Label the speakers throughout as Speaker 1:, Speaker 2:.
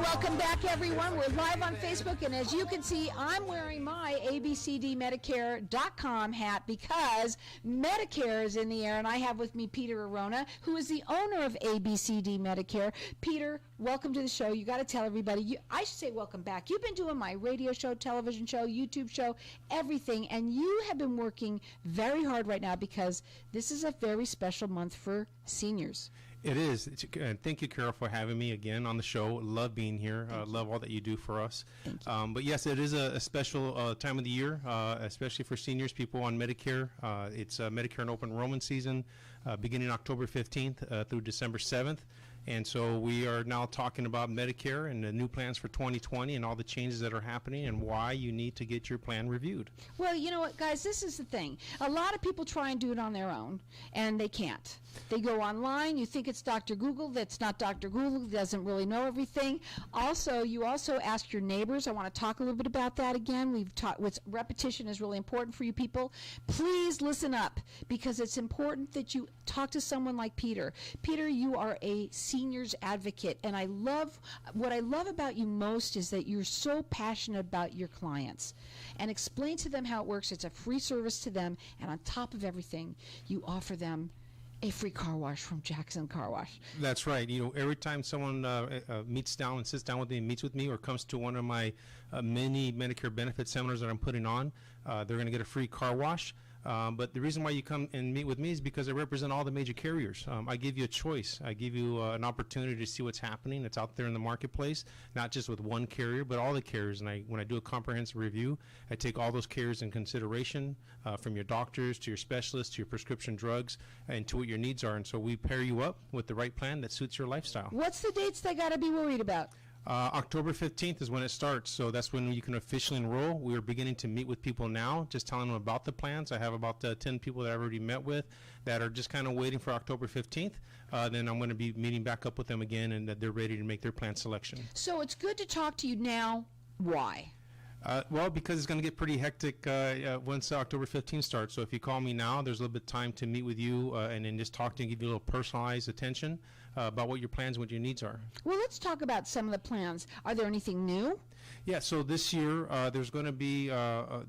Speaker 1: Welcome back, everyone. We're live on Facebook, and as you can see, I'm wearing my ABCDMedicare.com hat because Medicare is in the air, and I have with me Peter Arona, who is the owner of ABCD Medicare. Peter, welcome to the show. You got to tell everybody. I should say welcome back. You've been doing my radio show, television show, YouTube show, everything, and you have been working very hard right now because this is a very special month for seniors.
Speaker 2: It is. Thank you, Carol, for having me again on the show. Love being here. Love all that you do for us.
Speaker 1: Thank you.
Speaker 2: But yes, it is a special time of the year, especially for seniors, people on Medicare. It's Medicare and open enrollment season, beginning October 15th through December 7th. And so we are now talking about Medicare and the new plans for 2020 and all the changes that are happening and why you need to get your plan reviewed.
Speaker 1: Well, you know what, guys, this is the thing. A lot of people try and do it on their own, and they can't. They go online. You think it's Dr. Google. That's not Dr. Google. He doesn't really know everything. Also, you also ask your neighbors. I want to talk a little bit about that again. We've talked. Repetition is really important for you people. Please listen up because it's important that you talk to someone like Peter. Peter, you are a seniors advocate, and what I love about you most is that you're so passionate about your clients and explain to them how it works. It's a free service to them, and on top of everything, you offer them a free car wash from Jackson Car Wash.
Speaker 2: That's right. You know, every time someone sits down with me and meets with me or comes to one of my many Medicare benefit seminars that I'm putting on, they're going to get a free car wash. But the reason why you come and meet with me is because I represent all the major carriers. I give you a choice. I give you an opportunity to see what's happening that's out there in the marketplace, not just with one carrier, but all the carriers. And when I do a comprehensive review, I take all those carriers in consideration, from your doctors to your specialists to your prescription drugs and to what your needs are. And so we pair you up with the right plan that suits your lifestyle.
Speaker 1: What's the dates they got to be worried about?
Speaker 2: October 15th is when it starts, so that's when you can officially enroll. We are beginning to meet with people now, just telling them about the plans. I have about 10 people that I've already met with that are just kind of waiting for October 15th. Then I'm going to be meeting back up with them again, and that they're ready to make their plan selection.
Speaker 1: So it's good to talk to you now. Why?
Speaker 2: Well, because it's going to get pretty hectic once October 15th starts. So if you call me now, there's a little bit of time to meet with you and then just talk to you and give you a little personalized attention about what your plans, what your needs are.
Speaker 1: Well, let's talk about some of the plans. Are there anything new?
Speaker 2: Yeah, so this year there's going to be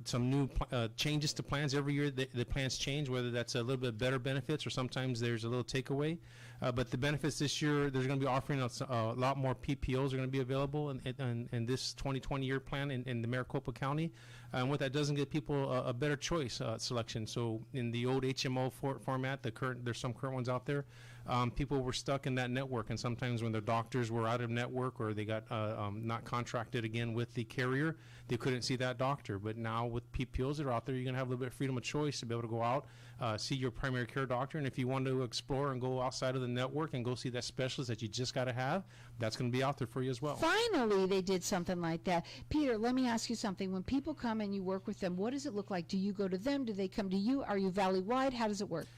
Speaker 2: some new changes to plans. Every year the plans change, whether that's a little bit better benefits or sometimes there's a little takeaway. But the benefits this year, there's going to be offering a lot more PPOs are going to be available in this 2020 year plan in the Maricopa County. And what that does is give people a better choice selection. So in the old HMO format, there's some current ones out there, people were stuck in that network. And sometimes when their doctors were out of network or they got not contracted again with the carrier, they couldn't see that doctor. But now with PPOs that are out there, you're going to have a little bit of freedom of choice to be able to go out, see your primary care doctor. And if you want to explore and go outside of the network and go see that specialist that you just got to have, that's going to be out there for you as well.
Speaker 1: Finally, they did something like that. Peter, let me ask you something. When people come and you work with them, what does it look like? Do you go to them? Do they come to you? Are you valley-wide? How does it work?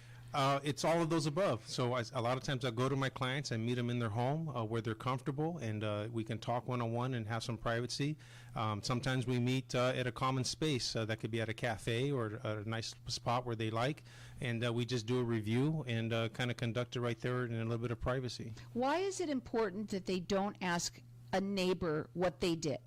Speaker 2: It's all of those above. So a lot of times I go to my clients, I meet them in their home where they're comfortable, and we can talk one-on-one and have some privacy. Sometimes we meet at a common space. That could be at a cafe or a nice spot where they like, and we just do a review and kind of conduct it right there in a little bit of privacy.
Speaker 1: Why is it important that they don't ask a neighbor what they did?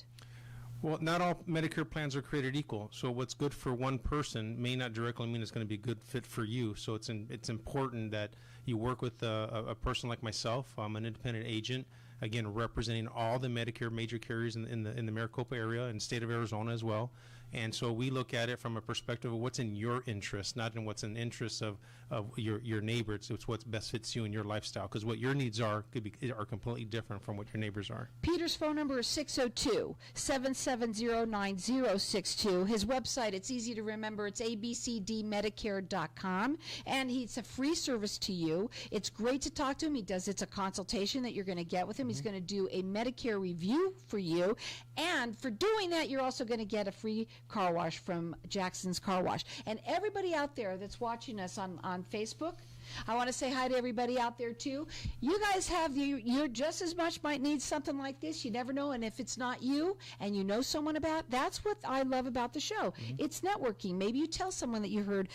Speaker 2: Well, not all Medicare plans are created equal. So what's good for one person may not directly mean it's going to be a good fit for you. So it's important that you work with a person like myself. I'm an independent agent, again, representing all the Medicare major carriers in the Maricopa area and state of Arizona as well. And so we look at it from a perspective of what's in your interest, not in what's in the interest of your neighbor. It's what best fits you and your lifestyle, because what your needs are are completely different from what your neighbors are.
Speaker 1: Peter's phone number is 602-770-9062. His website, it's easy to remember. It's abcdmedicare.com, and it's a free service to you. It's great to talk to him. It's a consultation that you're going to get with him. He's going to do a Medicare review for you, and for doing that, you're also going to get a free car wash from Jackson's Car Wash. And everybody out there that's watching us on Facebook, I want to say hi to everybody out there too. You guys have you're just as much might need something like this. You never know, and if it's not you and you know someone about, that's what I love about the show. It's networking. Maybe you tell someone that you heard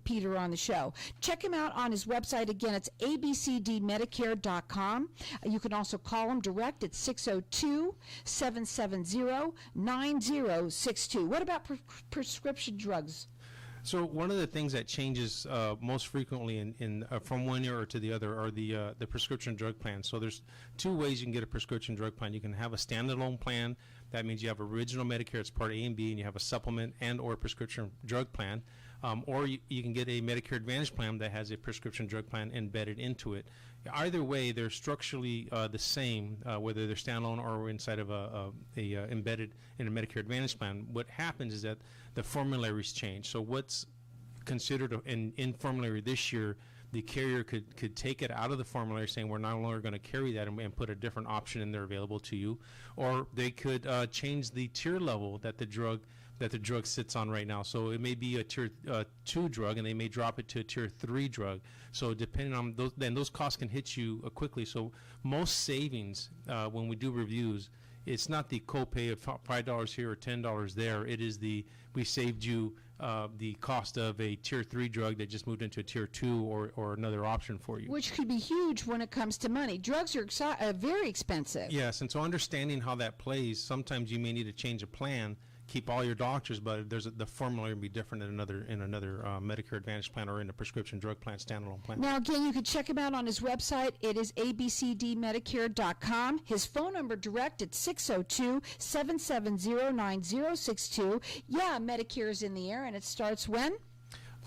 Speaker 1: Peter on the show. Check him out on his website. Again, it's abcdmedicare.com. You can also call him direct at 602-770-9062. What about prescription drugs?
Speaker 2: So one of the things that changes most frequently from one year to the other are the prescription drug plans. So there's two ways you can get a prescription drug plan. You can have a standalone plan. That means you have original Medicare, it's Part A and B, and you have a supplement and or prescription drug plan. Or you can get a Medicare Advantage plan that has a prescription drug plan embedded into it. Either way, they're structurally the same, whether they're standalone or inside of embedded in a Medicare Advantage plan. What happens is that the formularies change. So what's considered in formulary this year, the carrier could take it out of the formulary, saying we're no longer going to carry that, and put a different option in there available to you. Or they could change the tier level that the drug sits on right now. So it may be a tier 2 drug, and they may drop it to a tier 3 drug. So depending on those, then those costs can hit you quickly. So most savings, when we do reviews, it's not the copay of $5 here or $10 there. It is we saved you the cost of a tier 3 drug that just moved into a tier 2 or another option for you.
Speaker 1: Which could be huge when it comes to money. Drugs are very expensive.
Speaker 2: Yes, and so understanding how that plays, sometimes you may need to change a plan, keep all your doctors, but the formulary will be different in another Medicare Advantage plan or in a prescription drug plan, standalone plan.
Speaker 1: Now, again, you can check him out on his website. It is abcdmedicare.com. His phone number direct at 602-770-9062. Yeah, Medicare is in the air, and it starts when?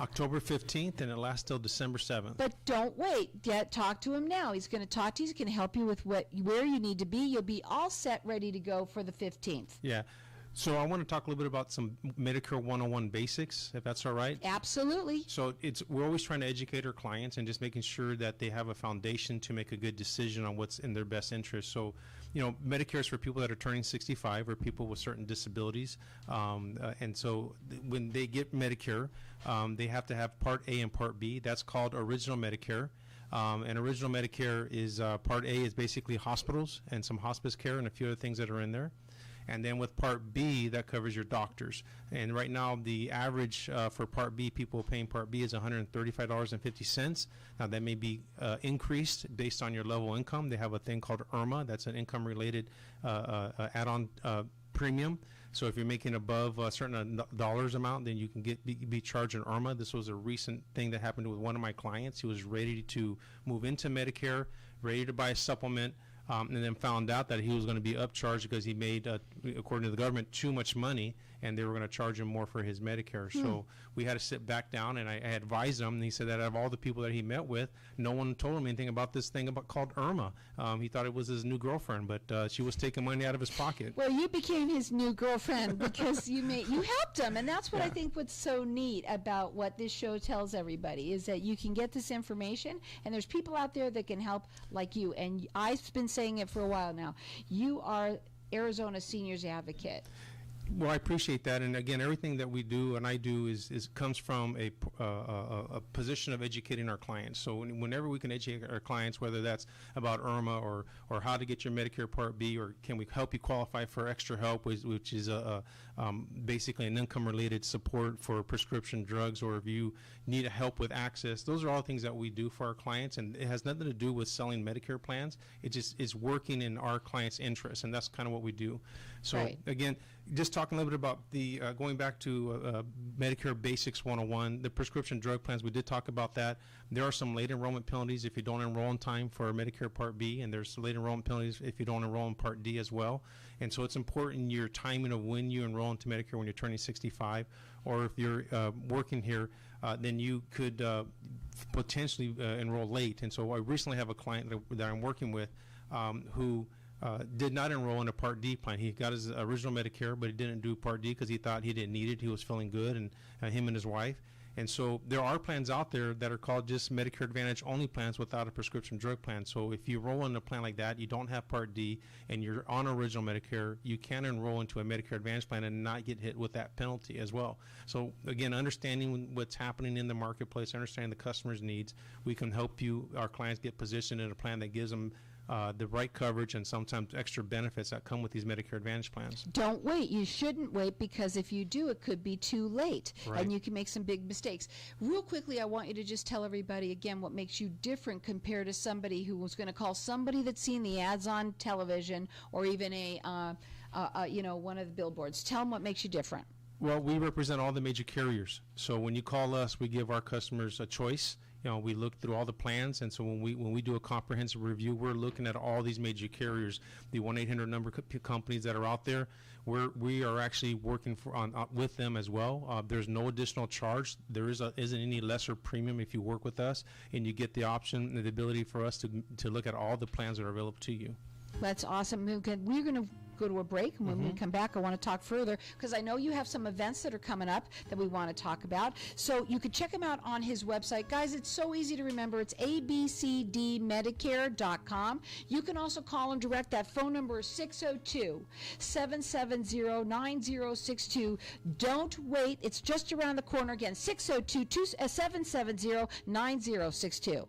Speaker 2: October 15th, and it lasts till December 7th.
Speaker 1: But don't wait. Talk to him now. He's going to talk to you. He's going to help you with where you need to be. You'll be all set, ready to go for the 15th.
Speaker 2: Yeah. So I want to talk a little bit about some Medicare 101 basics, if that's all right.
Speaker 1: Absolutely.
Speaker 2: So we're always trying to educate our clients and just making sure that they have a foundation to make a good decision on what's in their best interest. So, Medicare is for people that are turning 65 or people with certain disabilities. And so when they get Medicare, they have to have Part A and Part B. That's called Original Medicare. And Original Medicare is Part A is basically hospitals and some hospice care and a few other things that are in there. And then with Part B, that covers your doctors. And right now, the average for Part B, people paying Part B is $135.50. Now, that may be increased based on your level of income. They have a thing called IRMA. That's an income-related add-on premium. So if you're making above a certain dollars amount, then you can be charged an IRMA. This was a recent thing that happened with one of my clients. He was ready to move into Medicare, ready to buy a supplement, and then found out that he was going to be upcharged because he made, according to the government, too much money, and they were going to charge him more for his Medicare. So we had to sit back down, and I advised him, and he said that out of all the people that he met with, no one told him anything about this thing called IRMA. He thought it was his new girlfriend, but she was taking money out of his pocket.
Speaker 1: Well, you became his new girlfriend because you helped him, and that's what I think what's so neat about what this show tells everybody is that you can get this information, and there's people out there that can help like you. And I've been saying it for a while now. You are Arizona Seniors Advocate.
Speaker 2: Well, I appreciate that, and again, everything that we do and I do is comes from a position of educating our clients. So whenever we can educate our clients, whether that's about IRMA or how to get your Medicare Part B, or can we help you qualify for extra help, which is basically an income-related support for prescription drugs, or if you need help with access, those are all things that we do for our clients, and it has nothing to do with selling Medicare plans. It just is working in our clients' interests, and that's kind of what we do. So again, just talking a little bit about the going back to Medicare Basics 101, the prescription drug plans, we did talk about that. There are some late enrollment penalties if you don't enroll in time for Medicare Part B, and there's late enrollment penalties if you don't enroll in Part D as well. And so it's important your timing of when you enroll into Medicare when you're turning 65, or if you're working here, then you could potentially enroll late. And so I recently have a client that I'm working with who did not enroll in a Part D plan. He got his original Medicare, but he didn't do Part D because he thought he didn't need it. He was feeling good, and him and his wife. And so there are plans out there that are called just Medicare Advantage only plans without a prescription drug plan. So if you enroll in a plan like that, you don't have Part D, and you're on original Medicare, you can enroll into a Medicare Advantage plan and not get hit with that penalty as well. So again, understanding what's happening in the marketplace, understanding the customer's needs, we can help you, our clients, get positioned in a plan that gives them the right coverage and sometimes extra benefits that come with these Medicare Advantage plans.
Speaker 1: Don't wait. You shouldn't wait, because if you do, it could be too late,
Speaker 2: Right.
Speaker 1: and you can make some big mistakes. Real quickly, I want you to just tell everybody again what makes you different compared to somebody who was going to call somebody that's seen the ads on television or even one of the billboards. Tell them what makes you different.
Speaker 2: Well, we represent all the major carriers. So when you call us, we give our customers a choice. We look through all the plans, and so when we do a comprehensive review, we're looking at all these major carriers, the 1-800 number companies that are out there. We are actually working with them as well. There's no additional charge. There isn't any lesser premium if you work with us, and you get the option, the ability for us to look at all the plans that are available to you.
Speaker 1: That's awesome. We're going to go to a break, and when we come back, I want to talk further, because I know you have some events that are coming up that we want to talk about. So you could check him out on his website. Guys, it's so easy to remember. It's abcdmedicare.com. You can also call him direct. That phone number is 602-770-9062. Don't wait. It's just around the corner. Again, 602-770-9062.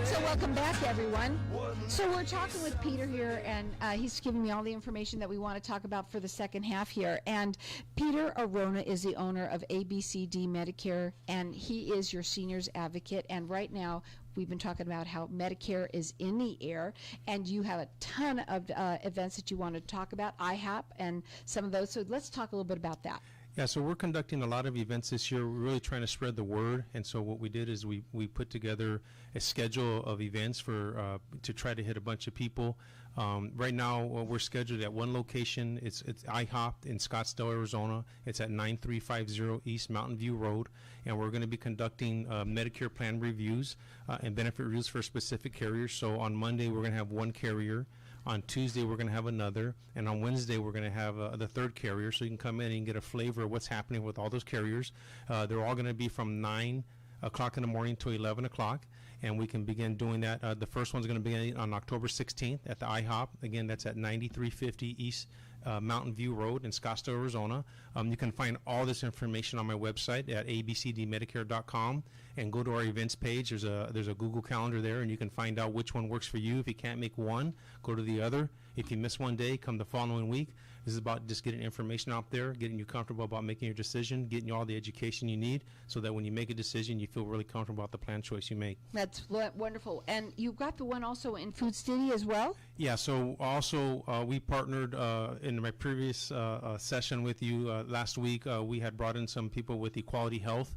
Speaker 1: So welcome back, everyone. So we're talking with Peter here, and he's giving me all the information that we want to talk about for the second half here. And Peter Arona is the owner of ABCD Medicare, and he is your seniors advocate. And right now, we've been talking about how Medicare is in the air, and you have a ton of events that you want to talk about, IHOP and some of those. So let's talk a little bit about that.
Speaker 2: Yeah, so we're conducting a lot of events this year. We're really trying to spread the word, and so what we did is we put together a schedule of events to try to hit a bunch of people. Right now, we're scheduled at one location. It's IHOP in Scottsdale, Arizona. It's at 9350 East Mountain View Road, and we're going to be conducting Medicare plan reviews and benefit reviews for specific carriers. So on Monday, we're going to have one carrier. On Tuesday, we're going to have another, and on Wednesday, we're going to have the third carrier, so you can come in and get a flavor of what's happening with all those carriers. They're all going to be from 9 o'clock in the morning to 11 o'clock, and we can begin doing that. The first one's going to begin on October 16th at the IHOP. Again, that's at 9350 East Mountain View Road in Scottsdale, Arizona. You can find all this information on my website at abcdmedicare.com, and go to our events page. There's a Google Calendar there, and you can find out which one works for you. If you can't make one, go to the other. If you miss one day, come the following week. This is about just getting information out there, getting you comfortable about making your decision, getting you all the education you need, so that when you make a decision, you feel really comfortable about the plan choice you make.
Speaker 1: That's wonderful. And you've got the one also in Food City as well?
Speaker 2: Yeah, so also we partnered in my previous session with you last week. We had brought in some people with Equality Health.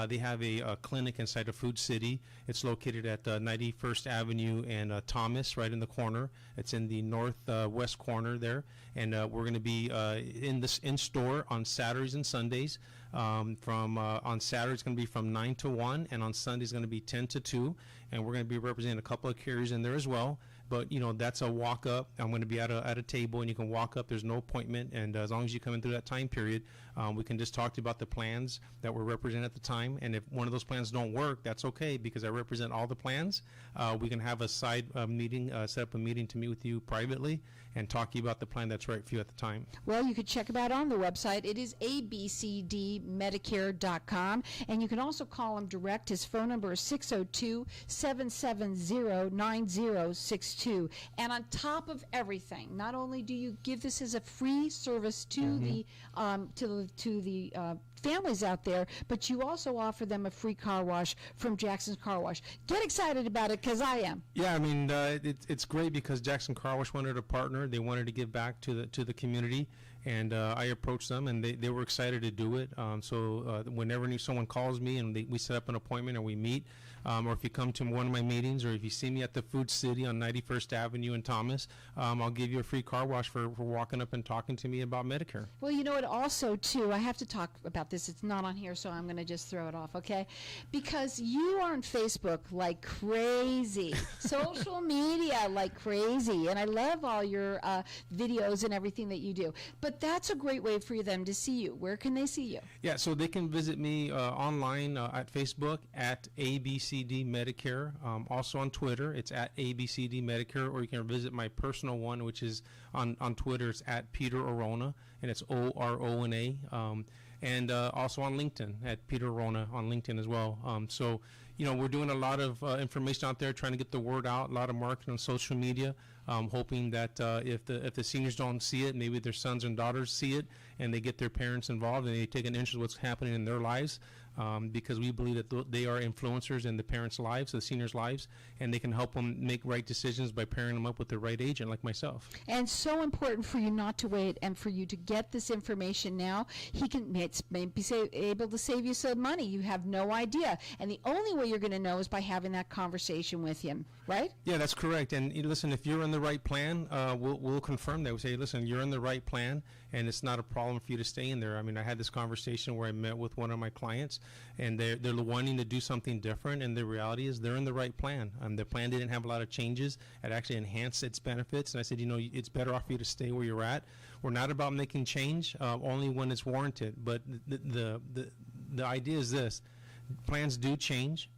Speaker 2: They have a clinic inside of Food City. It's located at 91st Avenue and Thomas, right in the corner. It's in the northwest corner there. And we're going to be in store on Saturdays and Sundays. On Saturday, it's going to be from 9 to 1, and on Sunday, it's going to be 10 to 2. And we're going to be representing a couple of carriers in there as well. But, that's a walk up. I'm going to be at a table, and you can walk up. There's no appointment. And as long as you come in through that time period, we can just talk to you about the plans that we're representing at the time. And if one of those plans don't work, that's okay, because I represent all the plans. We can have a side meeting, set up a meeting to meet with you privately and talk to you about the plan that's right for you at the time.
Speaker 1: Well, you could check them out on the website. It is abcdmedicare.com. And you can also call him direct. His phone number is 602-770-9062. And on top of everything, not only do you give this as a free service to the families out there, but you also offer them a free car wash from Jackson's Car Wash. Get excited about it, because I am.
Speaker 2: Yeah, I mean, it's great because Jackson Car Wash wanted to partner. They wanted to give back to the community, and I approached them, and they were excited to do it. So whenever someone calls me and we set up an appointment or we meet, or if you come to one of my meetings, or if you see me at the Food City on 91st Avenue in Thomas, I'll give you a free car wash for walking up and talking to me about Medicare.
Speaker 1: Well, you know what, also, too, I have to talk about this. It's not on here, so I'm going to just throw it off, okay? Because you are on Facebook like crazy, social media like crazy, and I love all your videos and everything that you do. But that's a great way for them to see you. Where can they see you?
Speaker 2: Yeah, so they can visit me online at Facebook at ABCD Medicare. Also on Twitter, it's at ABCD Medicare, or you can visit my personal one, which is on Twitter. It's at Peter Orona, and it's ORONA. And also on LinkedIn at Peter Orona on LinkedIn as well. So, you know, we're doing a lot of information out there, trying to get the word out, a lot of marketing on social media, hoping that if the seniors don't see it, maybe their sons and daughters see it, and they get their parents involved, and they take an interest in what's happening in their lives, because we believe that they are influencers in the parents' lives, the seniors' lives, and they can help them make right decisions by pairing them up with the right agent like myself.
Speaker 1: And so important for you not to wait, and for you to get this information now. He can maybe able to save you some money. You have no idea, and the only way you're going to know is by having that conversation with him, right?
Speaker 2: Yeah, that's correct. And listen, if you're in the right plan, we'll confirm that. We say, listen, you're in the right plan, and it's not a problem for you to stay in there. I mean, I had this conversation where I met with one of my clients, and they're wanting to do something different, and the reality is they're in the right plan. The plan didn't have a lot of changes. It actually enhanced its benefits, and I said, you know, it's better off for you to stay where you're at. We're not about making change only when it's warranted, but the idea is this: plans do change,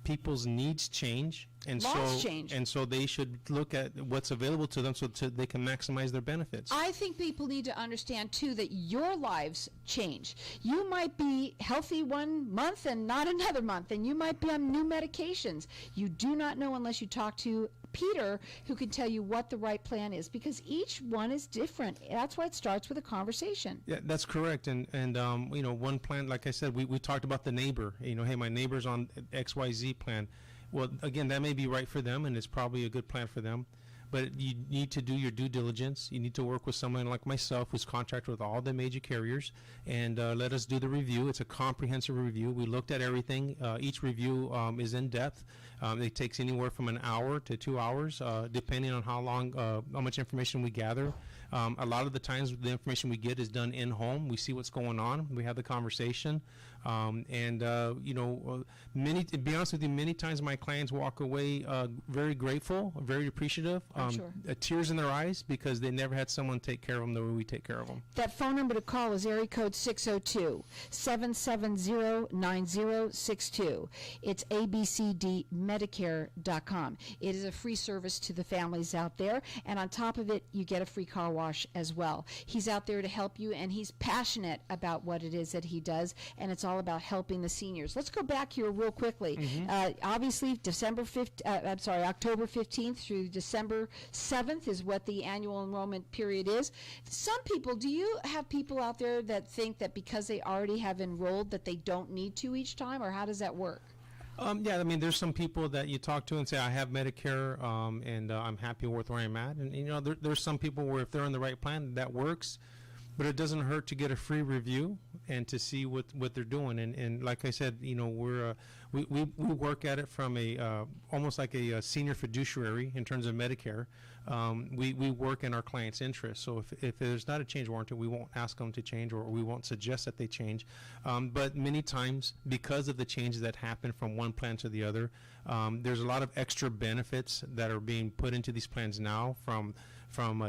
Speaker 2: people's needs change, and
Speaker 1: Laws change.
Speaker 2: And so they should look at what's available to them so they can maximize their benefits.
Speaker 1: I think people need to understand, too, that your lives change. You might be healthy one month and not another month, and you might be on new medications. You do not know unless you talk to Peter, who can tell you what the right plan is, because each one is different. That's why it starts with a conversation.
Speaker 2: Yeah, that's correct. And you know, one plan, like I said, we talked about the neighbor. You know, hey, my neighbor's on XYZ plan. Well, again, that may be right for them, and it's probably a good plan for them. But you need to do your due diligence. You need to work with someone like myself who's contracted with all the major carriers, and let us do the review. It's a comprehensive review. We looked at everything. Each review is in depth. It takes anywhere from an hour to 2 hours, depending on how much information we gather. A lot of the times the information we get is done in home. We see what's going on. We have the conversation. You know, to be honest with you, many times my clients walk away very grateful, very appreciative,
Speaker 1: Sure.
Speaker 2: Tears in their eyes, because they never had someone take care of them the way we take care of them.
Speaker 1: That phone number to call is area code 602-770-9062. It's abcdmedicare.com. It is a free service to the families out there, and on top of it, you get a free car wash as well. He's out there to help you, and he's passionate about what it is that he does, and it's all about helping the seniors. Let's go back here real quickly. Obviously, October 15th through December 7th is what the annual enrollment period is. Some people, do you have people out there that think that because they already have enrolled that they don't need to each time, or how does that work?
Speaker 2: Yeah, I mean, there's some people that you talk to and say, I have Medicare, and I'm happy with where I'm at. And, you know, there's some people where if they're on the right plan, that works. But it doesn't hurt to get a free review and to see what they're doing. And like I said, you know, we work at it from almost like a senior fiduciary in terms of Medicare. We work in our client's interest. So if there's not a change warranted, we won't ask them to change, or we won't suggest that they change. But many times, because of the changes that happen from one plan to the other, there's a lot of extra benefits that are being put into these plans now, from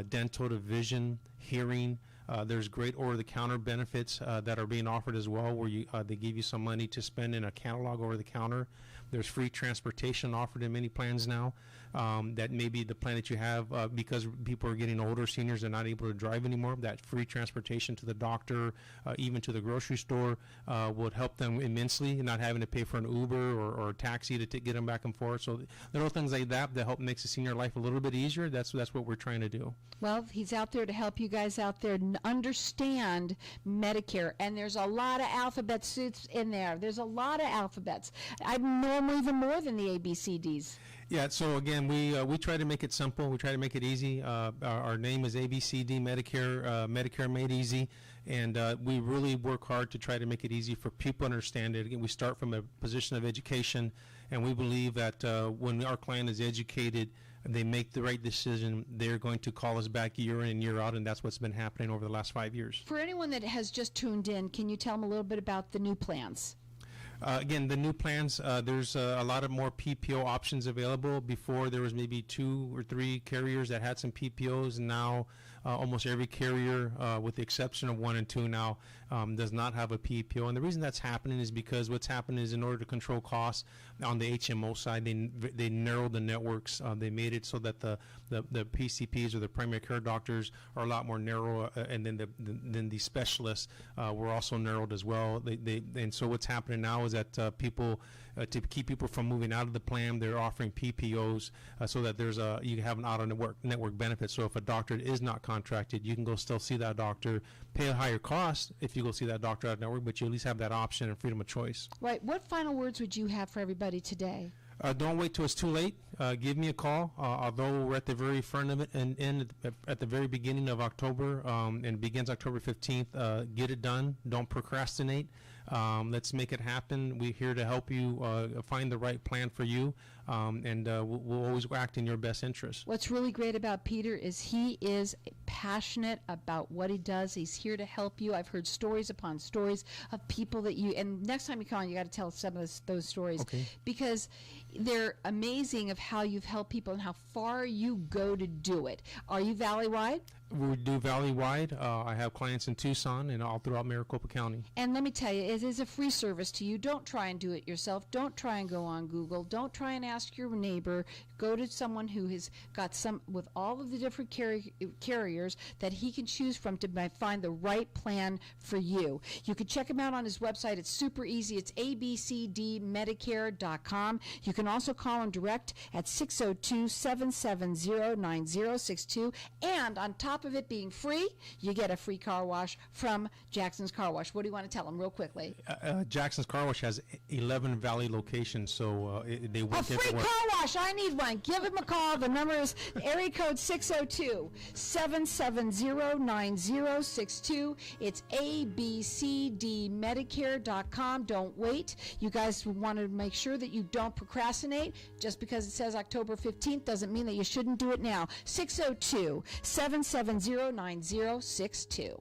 Speaker 2: dental to vision, hearing. There's great over-the-counter benefits that are being offered as well, where they give you some money to spend in a catalog over-the-counter. There's free transportation offered in many plans now. That may be the plan that you have because people are getting older, seniors are not able to drive anymore. That free transportation to the doctor, even to the grocery store, would help them immensely, not having to pay for an Uber or a taxi to get them back and forth. So little things like that help makes the senior life a little bit easier. That's what we're trying to do.
Speaker 1: Well, he's out there to help you guys out there understand Medicare, and there's a lot of alphabet soups in there. There's a lot of alphabets. I know them even more than the ABCDs.
Speaker 2: Yeah, so again, we try to make it simple. We try to make it easy. Our name is ABCD Medicare, Medicare Made Easy, and we really work hard to try to make it easy for people to understand it. Again, we start from a position of education, And we believe that when our client is educated, they make the right decision, they're going to call us back year in and year out, and that's what's been happening over the last 5 years.
Speaker 1: For anyone that has just tuned in, can you tell them a little bit about the new plans?
Speaker 2: Again, the new plans, there's a lot of more PPO options available. Before, there was maybe 2 or 3 carriers that had some PPOs, and now almost every carrier, with the exception of 1 and 2 now, does not have a PPO. And the reason that's happening is because what's happened is, in order to control costs on the HMO side, they narrowed the networks. They made it so that the PCPs, or the primary care doctors, are a lot more narrow, and then the specialists were also narrowed as well. And so what's happening now is that people, to keep people from moving out of the plan, they're offering PPOs so that you have an out-of-network benefit. So if a doctor is not contracted, you can go still see that doctor, pay a higher cost if you go see that doctor out of network, but you at least have that option and freedom of choice.
Speaker 1: Right. What final words would you have for everybody today?
Speaker 2: Don't wait till it's too late. Give me a call. Although we're at the very front of it and at the very beginning of October, and it begins October 15th, get it done. Don't procrastinate. Let's make it happen. We're here to help you find the right plan for you, and we'll always act in your best interest.
Speaker 1: What's really great about Peter is he is passionate about what he does. He's here to help you. I've heard stories upon stories of people that and next time you come on, you got to tell some of those stories,
Speaker 2: okay,
Speaker 1: because they're amazing of how you've helped people and how far you go to do it. Are you valley-wide?
Speaker 2: We do valley-wide. I have clients in Tucson and all throughout Maricopa County.
Speaker 1: And let me tell you, it is a free service to you. Don't try and do it yourself. Don't try and go on Google. Don't try and ask your neighbor. Go to someone who has got with all of the different carriers that he can choose from to find the right plan for you. You can check him out on his website. It's super easy. It's abcdmedicare.com. You can also call him direct at 602-770-9062. And on top of it being free, you get a free car wash from Jackson's Car Wash. What do you want to tell them real quickly?
Speaker 2: Jackson's Car Wash has 11 Valley locations, so they work
Speaker 1: everywhere. A free car wash. I need one. Give him a call. The number is area code 602-770-9062. It's abcdmedicare.com. Don't wait. You guys want to make sure that you don't procrastinate. Just because it says October 15th doesn't mean that you shouldn't do it now. 602-770-9062.